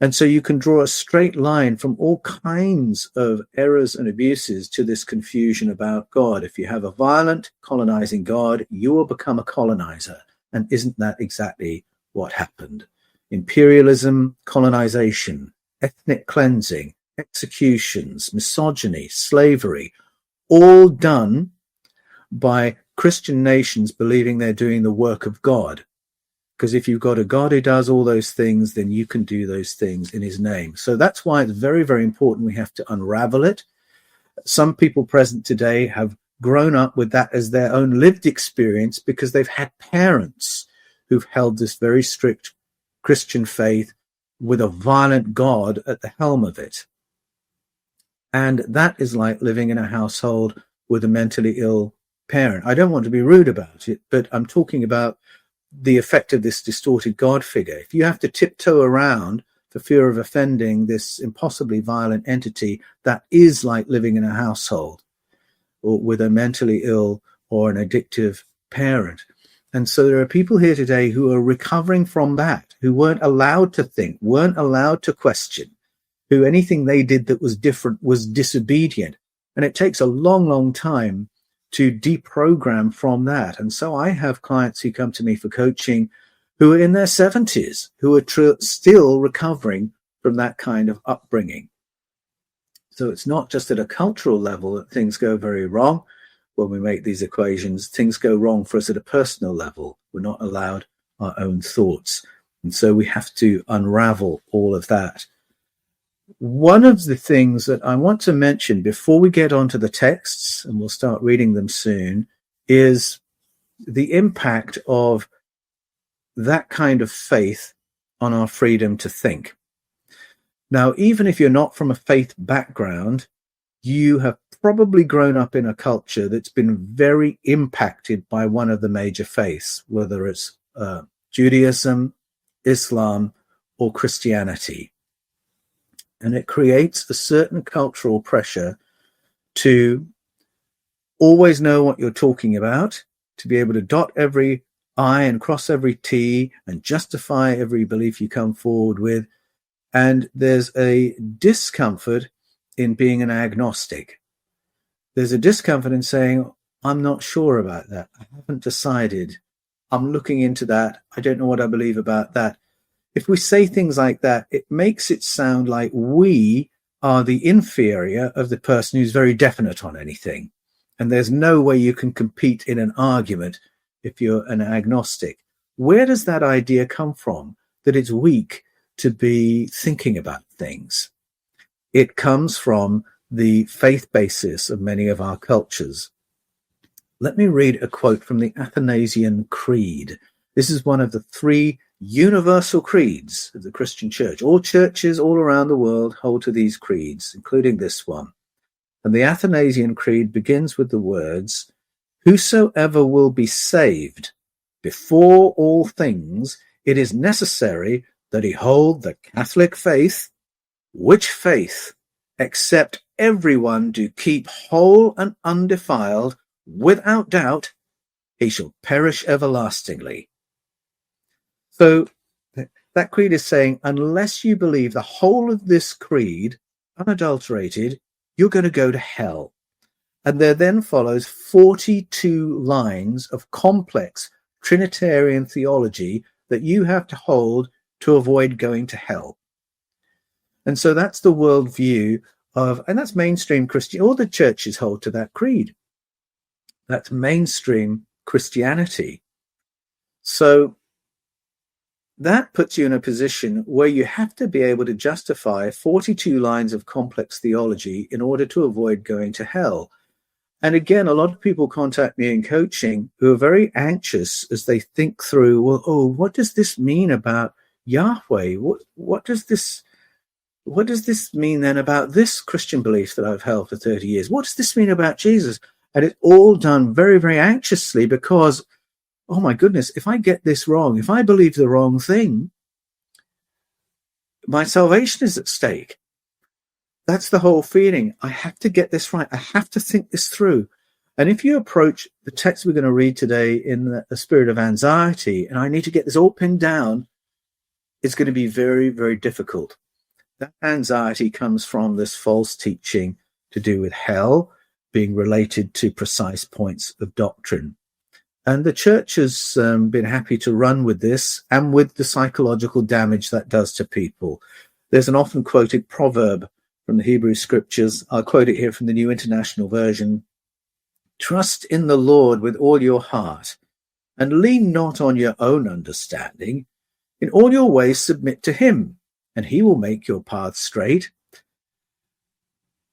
And so you can draw a straight line from all kinds of errors and abuses to this confusion about God. If you have a violent, colonizing God, you will become a colonizer. And isn't that exactly what happened? Imperialism, colonization, ethnic cleansing, executions, misogyny, slavery, all done by Christian nations believing they're doing the work of God. Because if you've got a God who does all those things, then you can do those things in his name. So that's why it's very, very important we have to unravel it. Some people present today have grown up with that as their own lived experience because they've had parents who've held this very strict Christian faith with a violent God at the helm of it. And that is like living in a household with a mentally ill parent. I don't want to be rude about it, but I'm talking about the effect of this distorted God figure. If you have to tiptoe around for fear of offending this impossibly violent entity, that is like living in a household or with a mentally ill or an addictive parent. And so there are people here today who are recovering from that, who weren't allowed to think, weren't allowed to question, who anything they did that was different was disobedient. And it takes a long, long time to deprogram from that. And so I have clients who come to me for coaching who are in their 70s, who are still recovering from that kind of upbringing. So it's not just at a cultural level that things go very wrong when we make these equations. Things go wrong for us at a personal level. We're not allowed our own thoughts. And so we have to unravel all of that. One of the things that I want to mention before we get onto the texts, and we'll start reading them soon, is the impact of that kind of faith on our freedom to think. Now, even if you're not from a faith background, you have probably grown up in a culture that's been very impacted by one of the major faiths, whether it's Judaism, Islam, or Christianity. And it creates a certain cultural pressure to always know what you're talking about, to be able to dot every I and cross every T and justify every belief you come forward with. And there's a discomfort in being an agnostic. There's a discomfort in saying, I'm not sure about that. I haven't decided. I'm looking into that. I don't know what I believe about that. If we say things like that, it makes it sound like we are the inferior of the person who's very definite on anything. And there's no way you can compete in an argument if you're an agnostic. Where does that idea come from, that it's weak to be thinking about things? It comes from the faith basis of many of our cultures. Let me read a quote from the Athanasian Creed. This is one of the three universal creeds of the Christian church. All churches all around the world hold to these creeds, including this one. And the Athanasian Creed begins with the words, "Whosoever will be saved, before all things, it is necessary that he hold the Catholic faith, which faith, except everyone do keep whole and undefiled, without doubt, he shall perish everlastingly." So that creed is saying, unless you believe the whole of this creed, unadulterated, you're going to go to hell. And there then follows 42 lines of complex Trinitarian theology that you have to hold to avoid going to hell. And so that's the worldview of, and that's mainstream Christian. All the churches hold to that creed. That's mainstream Christianity. So that puts you in a position where you have to be able to justify 42 lines of complex theology in order to avoid going to hell. And again, a lot of people contact me in coaching who are very anxious as they think through, well, what does this mean about Yahweh, what does this mean then about this Christian belief that I've held for 30 years? What does this mean about Jesus? And it's all done very, very anxiously because, oh my goodness, if I get this wrong, if I believe the wrong thing, my salvation is at stake. That's the whole feeling. I have to get this right. I have to think this through. And if you approach the text we're going to read today in the spirit of anxiety, and I need to get this all pinned down, it's going to be very, very difficult. That anxiety comes from this false teaching to do with hell being related to precise points of doctrine. And the church has been happy to run with this and with the psychological damage that does to people. There's an often quoted proverb from the Hebrew scriptures. I'll quote it here from the New International Version. Trust in the Lord with all your heart and lean not on your own understanding. In all your ways submit to him, and he will make your path straight.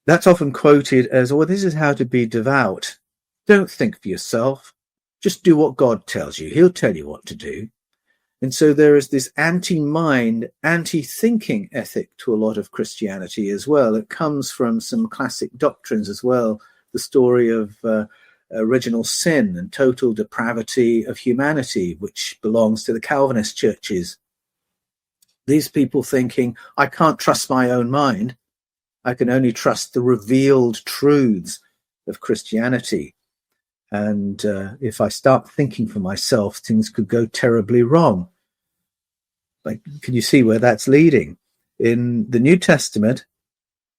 That's often quoted as, oh, this is how to be devout. Don't think for yourself. Just do what God tells you. He'll tell you what to do. And so there is this anti-mind, anti-thinking ethic to a lot of Christianity as well. It comes from some classic doctrines as well. The story of original sin and total depravity of humanity, which belongs to the Calvinist churches. These people thinking, I can't trust my own mind. I can only trust the revealed truths of Christianity. And if I start thinking for myself, things could go terribly wrong. Like, can you see where that's leading? In the New Testament,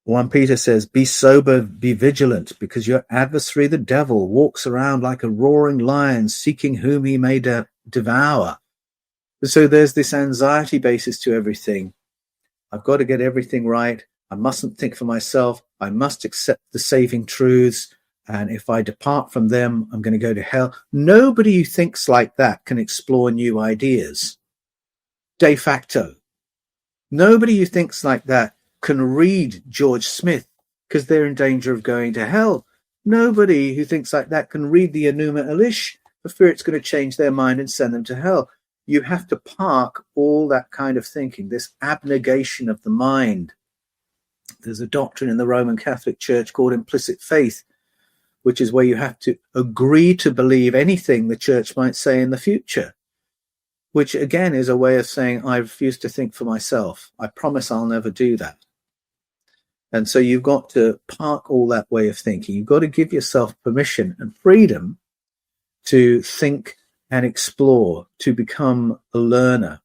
1 Peter says, be sober, be vigilant, because your adversary, the devil, walks around like a roaring lion, seeking whom he may devour. So there's this anxiety basis to everything. I've got to get everything right. I mustn't think for myself. I must accept the saving truths. And if I depart from them, I'm going to go to hell. Nobody who thinks like that can explore new ideas. De facto. Nobody who thinks like that can read George Smith because they're in danger of going to hell. Nobody who thinks like that can read the Enuma Elish for fear it's going to change their mind and send them to hell. You have to park all that kind of thinking, this abnegation of the mind. There's a doctrine in the Roman Catholic Church called implicit faith, which is where you have to agree to believe anything the church might say in the future, which again is a way of saying, I refuse to think for myself. I promise I'll never do that. And so you've got to park all that way of thinking. You've got to give yourself permission and freedom to think and explore, to become a learner.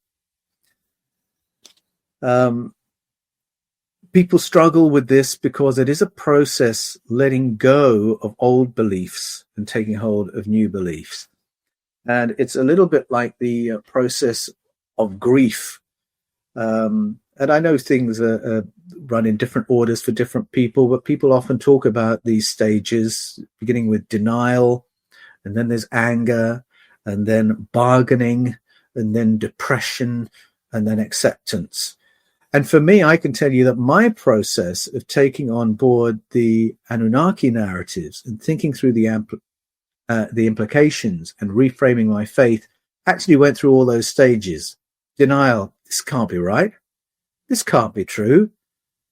People struggle with this because it is a process letting go of old beliefs and taking hold of new beliefs. And it's a little bit like the process of grief. And I know things are run in different orders for different people, but people often talk about these stages, beginning with denial, and then there's anger, and then bargaining, and then depression, and then acceptance. And for me, I can tell you that my process of taking on board the Anunnaki narratives and thinking through the implications and reframing my faith actually went through all those stages. Denial, this can't be right. This can't be true.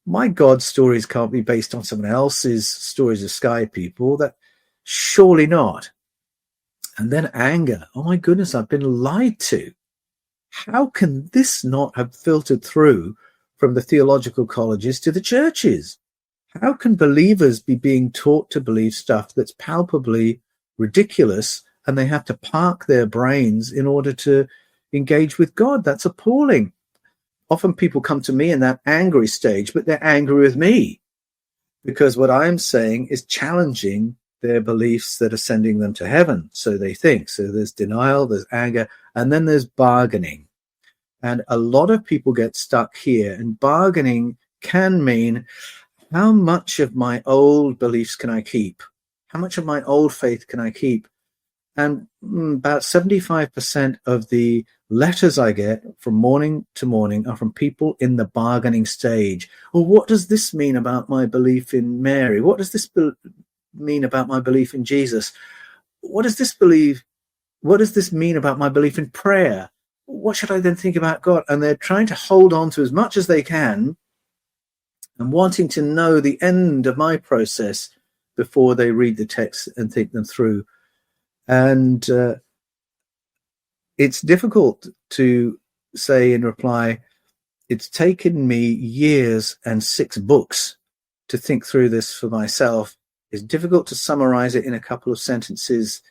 My God stories can't be based on someone else's stories of sky people. That surely not. And then anger. Oh my goodness, I've been lied to. How can this not have filtered through from the theological colleges to the churches? How can believers be being taught to believe stuff that's palpably ridiculous and they have to park their brains in order to engage with God? That's appalling. Often people come to me in that angry stage, but they're angry with me because what I'm saying is challenging their beliefs that are sending them to heaven. So they think. So there's denial, there's anger, and then there's bargaining. And a lot of people get stuck here. And bargaining can mean, how much of my old beliefs can I keep? How much of my old faith can I keep? And about 75% of the letters I get from morning to morning are from people in the bargaining stage. Well, what does this mean about my belief in Mary? What does this mean about my belief in Jesus? What does this mean about my belief in prayer? what should I then think about God? And they're trying to hold on to as much as they can and wanting to know the end of my process before they read the text and think them through. And it's difficult to say in reply, it's taken me years and 6 books to think through this for myself. It's difficult to summarize it in a couple of sentences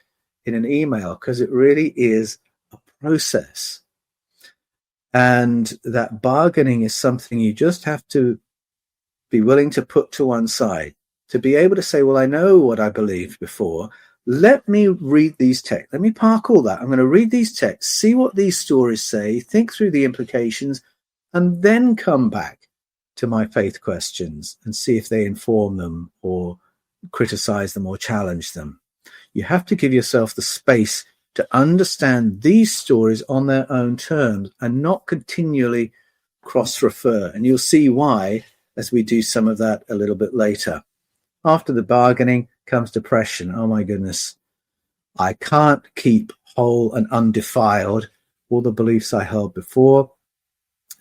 in an email, because it really is a process. And that bargaining is something you just have to be willing to put to one side, to be able to say, well, I know what I believed before. Let me read these texts. Let me park all that. I'm going to read these texts, see what these stories say, think through the implications, and then come back to my faith questions and see if they inform them or criticize them or challenge them. You have to give yourself the space to understand these stories on their own terms and not continually cross-refer. And you'll see why as we do some of that a little bit later. After the bargaining comes depression. Oh my goodness. I can't keep whole and undefiled all the beliefs I held before.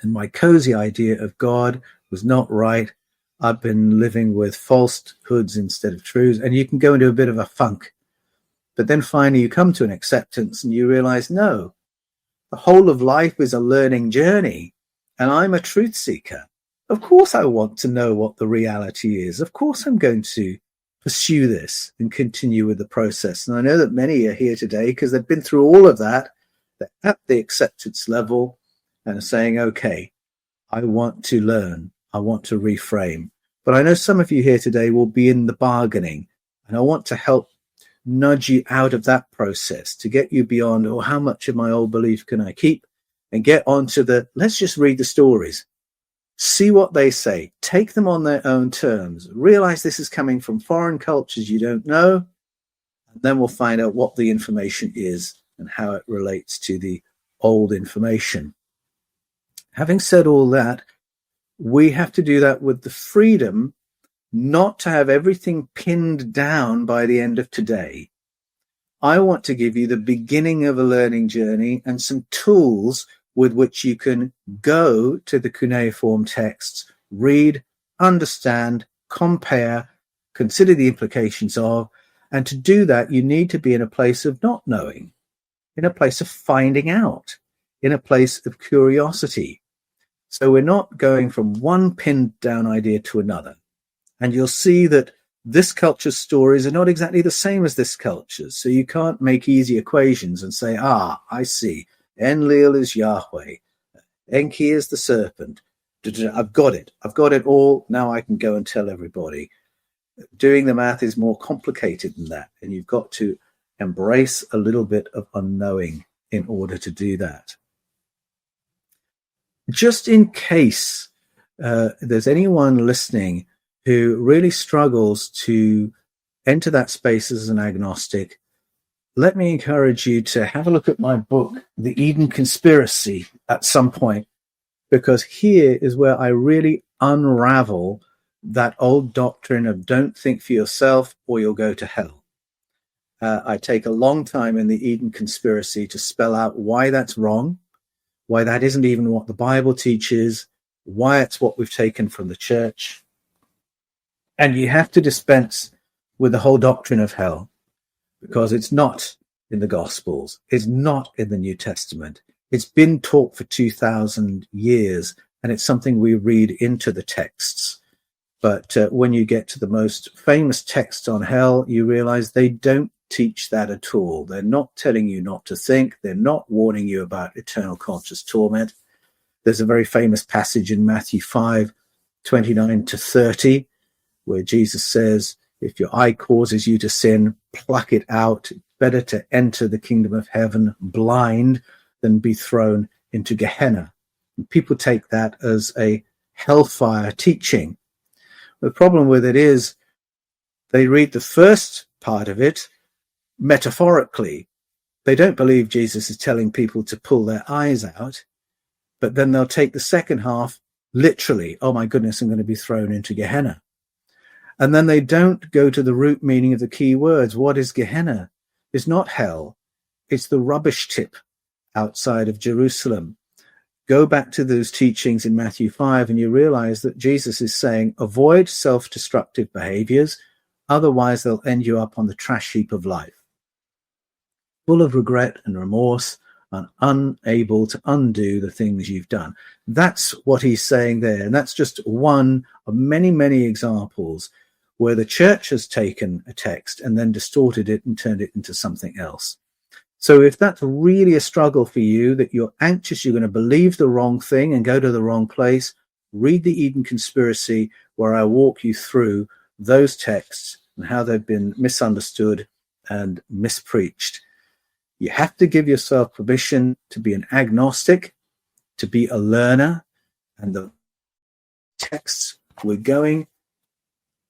And my cozy idea of God was not right. I've been living with falsehoods instead of truths. And you can go into a bit of a funk. But then finally you come to an acceptance and you realize, no, the whole of life is a learning journey. And I'm a truth seeker. Of course I want to know what the reality is. Of course I'm going to pursue this and continue with the process. And I know that many are here today because they've been through all of that. They're at the acceptance level and are saying, okay, I want to learn. I want to reframe. But I know some of you here today will be in the bargaining, and I want to help nudge you out of that process to get you beyond, oh, how much of my old belief can I keep? And get onto the, let's just read the stories. See what they say. Take them on their own terms. Realize this is coming from foreign cultures you don't know. And then we'll find out what the information is and how it relates to the old information. Having said all that, we have to do that with the freedom not to have everything pinned down by the end of today. I want to give you the beginning of a learning journey and some tools with which you can go to the cuneiform texts, read, understand, compare, consider the implications of, and to do that, you need to be in a place of not knowing, in a place of finding out, in a place of curiosity. So we're not going from one pinned down idea to another. And you'll see that this culture's stories are not exactly the same as this culture's. So you can't make easy equations and say, I see. Enlil is Yahweh. Enki is the serpent. I've got it. I've got it all. Now I can go and tell everybody. Doing the math is more complicated than that. And you've got to embrace a little bit of unknowing in order to do that. Just in case there's anyone listening who really struggles to enter that space as an agnostic, let me encourage you to have a look at my book, The Eden Conspiracy, at some point, because here is where I really unravel that old doctrine of don't think for yourself or you'll go to hell. I take a long time in The Eden Conspiracy to spell out why that's wrong, why that isn't even what the Bible teaches, why it's what we've taken from the church. And you have to dispense with the whole doctrine of hell, because it's not in the Gospels. It's not in the New Testament. It's been taught for 2,000 years, and it's something we read into the texts. But when you get to the most famous texts on hell, you realize they don't teach that at all. They're not telling you not to think. They're not warning you about eternal conscious torment. There's a very famous passage in Matthew 5:29-30, where Jesus says, if your eye causes you to sin, pluck it out. It's better to enter the kingdom of heaven blind than be thrown into Gehenna. And people take that as a hellfire teaching. The problem with it is they read the first part of it metaphorically. They don't believe Jesus is telling people to pull their eyes out, but then they'll take the second half literally. Oh my goodness, I'm going to be thrown into Gehenna. And then they don't go to the root meaning of the key words. What is Gehenna? It's not hell. It's the rubbish tip outside of Jerusalem. Go back to those teachings in Matthew 5 and you realize that Jesus is saying, avoid self-destructive behaviors, otherwise they'll end you up on the trash heap of life, full of regret and remorse and unable to undo the things you've done. That's what he's saying there. And that's just one of many, many examples where the church has taken a text and then distorted it and turned it into something else. So if that's really a struggle for you, that you're anxious, you're going to believe the wrong thing and go to the wrong place, read the Eden Conspiracy, where I walk you through those texts and how they've been misunderstood and mispreached. You have to give yourself permission to be an agnostic, to be a learner, and the texts, we're going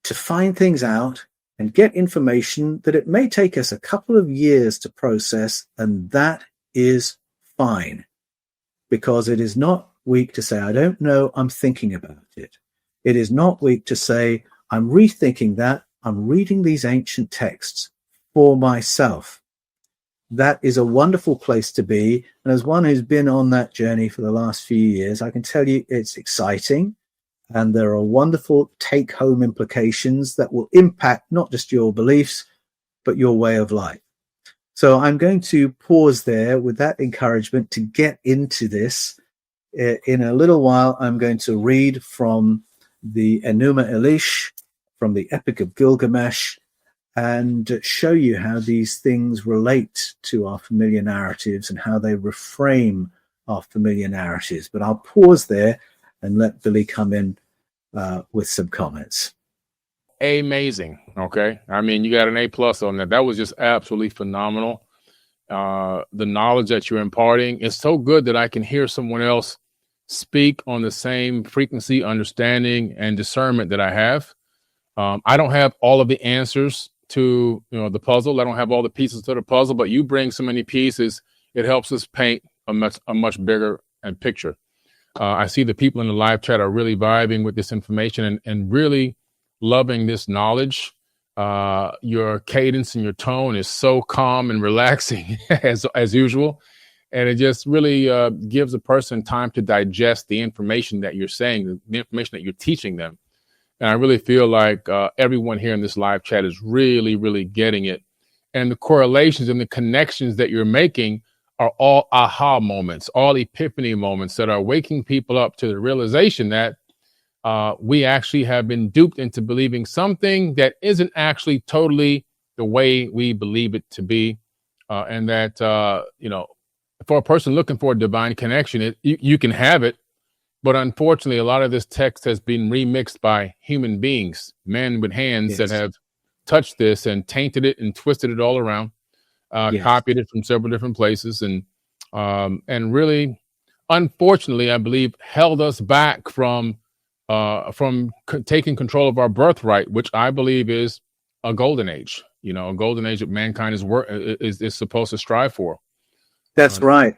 to find things out and get information that it may take us a couple of years to process, and that is fine, because it is not weak to say, I don't know, I'm thinking about it. It is not weak to say, I'm rethinking that, I'm reading these ancient texts for myself. That is a wonderful place to be. And as one who's been on that journey for the last few years, I can tell you it's exciting. And there are wonderful take-home implications that will impact not just your beliefs, but your way of life. So I'm going to pause there with that encouragement to get into this. In a little while, I'm going to read from the Enuma Elish, from the Epic of Gilgamesh, and show you how these things relate to our familiar narratives and how they reframe our familiar narratives. But I'll pause there and let Billy come in with some comments. Amazing. Okay. I mean, you got an A+ on that. That was just absolutely phenomenal. The knowledge that you're imparting is so good that I can hear someone else speak on the same frequency, understanding, and discernment that I have. I don't have all of the answers to the puzzle. I don't have all the pieces to the puzzle, but you bring so many pieces, it helps us paint a much bigger picture. I see the people in the live chat are really vibing with this information and really loving this knowledge. Your cadence and your tone is so calm and relaxing as usual. And it just really gives a person time to digest the information that you're saying, the information that you're teaching them. And I really feel like everyone here in this live chat is really, really getting it. And the correlations and the connections that you're making are all aha moments, all epiphany moments that are waking people up to the realization that we actually have been duped into believing something that isn't actually totally the way we believe it to be. And that, for a person looking for a divine connection, you can have it. But unfortunately, a lot of this text has been remixed by human beings, men with hands that have touched this and tainted it and twisted it all around, copied it from several different places, and really, unfortunately, I believe, held us back from taking control of our birthright, which I believe is a golden age. A golden age that mankind is supposed to strive for. That's right.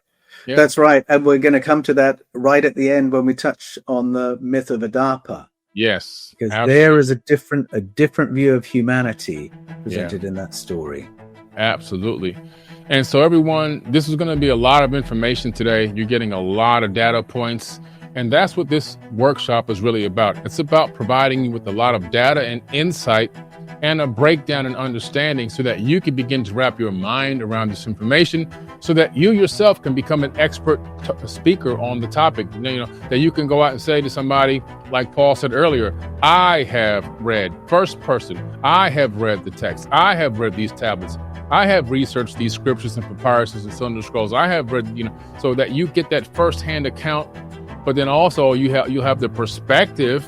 Yeah. That's right. And we're going to come to that right at the end when we touch on the myth of Adapa. Yes. Because there is a different view of humanity presented in that story. Absolutely. And so everyone, this is going to be a lot of information today. You're getting a lot of data points. And that's what this workshop is really about. It's about providing you with a lot of data and insight and a breakdown and understanding so that you can begin to wrap your mind around this information so that you yourself can become an expert speaker on the topic. That you can go out and say to somebody, like Paul said earlier, I have read, first person, I have read the text. I have read these tablets. I have researched these scriptures and papyruses and cylinder scrolls. I have read, so that you get that firsthand account. But then also you have the perspective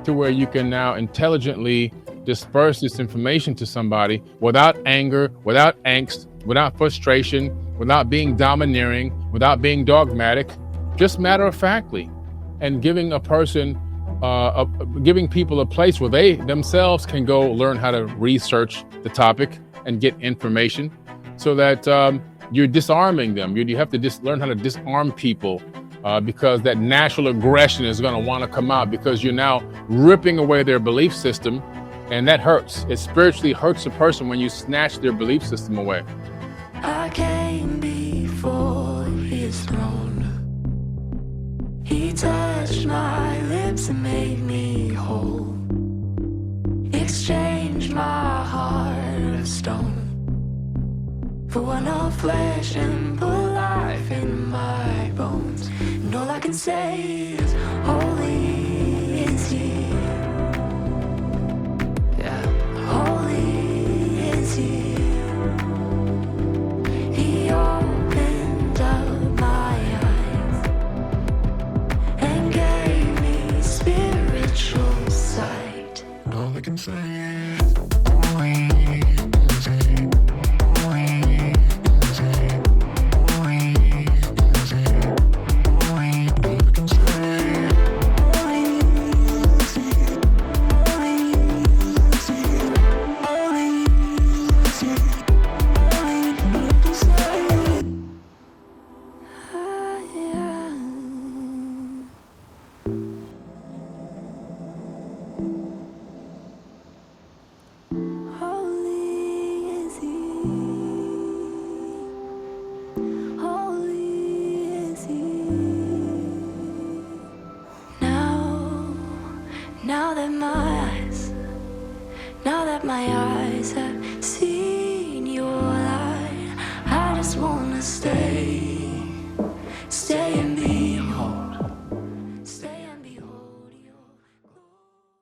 to where you can now intelligently disperse this information to somebody without anger, without angst, without frustration, without being domineering, without being dogmatic, just matter-of-factly, and giving a person, giving people a place where they themselves can go learn how to research the topic and get information, so that you're disarming them. You have to learn how to disarm people. Because that natural aggression is going to want to come out because you're now ripping away their belief system, and that hurts. It spiritually hurts a person when you snatch their belief system away. I came before his throne. He touched my lips and made me whole. Exchanged my heart of stone for one of flesh and put life in my bones. And all I can say is, holy is he. Yeah, holy is he. He opened up my eyes and gave me spiritual sight. And all I can say is, holy is he. Holy is he. Holy is he. Holy, all I can say, holy is he. Holy is he. Holy is he. Holy, all I can say. Holy is he. Holy is he. Now that my eyes have seen